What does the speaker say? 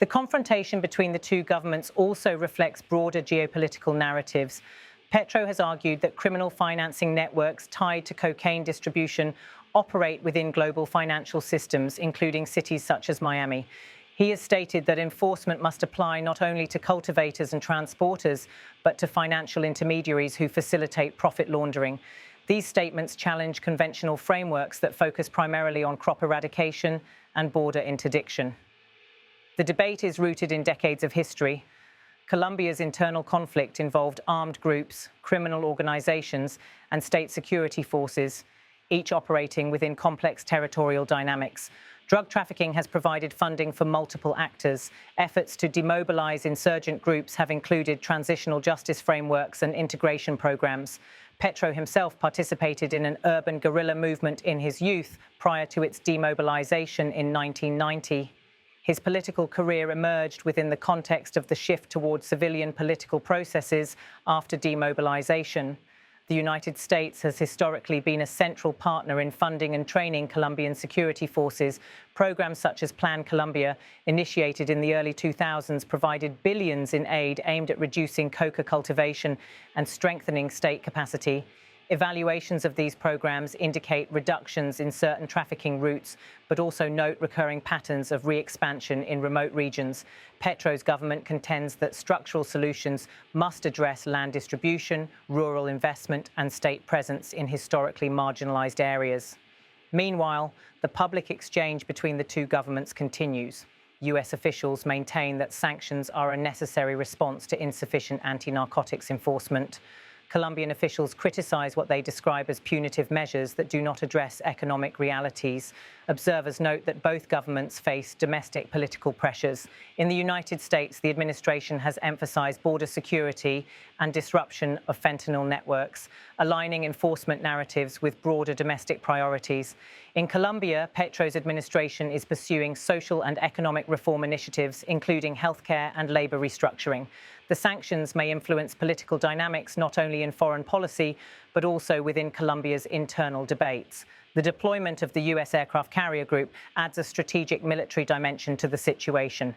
The confrontation between the two governments also reflects broader geopolitical narratives. Petro has argued that criminal financing networks tied to cocaine distribution operate within global financial systems, including cities such as Miami. He has stated that enforcement must apply not only to cultivators and transporters, but to financial intermediaries who facilitate profit laundering. These statements challenge conventional frameworks that focus primarily on crop eradication and border interdiction. The debate is rooted in decades of history. Colombia's internal conflict involved armed groups, criminal organizations, and state security forces, each operating within complex territorial dynamics. Drug trafficking has provided funding for multiple actors. Efforts to demobilize insurgent groups have included transitional justice frameworks and integration programs. Petro himself participated in an urban guerrilla movement in his youth prior to its demobilization in 1990. His political career emerged within the context of the shift towards civilian political processes after demobilization. The United States has historically been a central partner in funding and training Colombian security forces. Programs such as Plan Colombia, initiated in the early 2000s, provided billions in aid aimed at reducing coca cultivation and strengthening state capacity. Evaluations of these programs indicate reductions in certain trafficking routes, but also note recurring patterns of re-expansion in remote regions. Petro's government contends that structural solutions must address land distribution, rural investment, and state presence in historically marginalized areas. Meanwhile, the public exchange between the two governments continues. US officials maintain that sanctions are a necessary response to insufficient anti-narcotics enforcement. Colombian officials criticize what they describe as punitive measures that do not address economic realities. Observers note that both governments face domestic political pressures. In the United States, the administration has emphasized border security and disruption of fentanyl networks, aligning enforcement narratives with broader domestic priorities. In Colombia, Petro's administration is pursuing social and economic reform initiatives, including healthcare and labor restructuring. The sanctions may influence political dynamics not only in foreign policy, but also within Colombia's internal debates. The deployment of the US aircraft carrier group adds a strategic military dimension to the situation.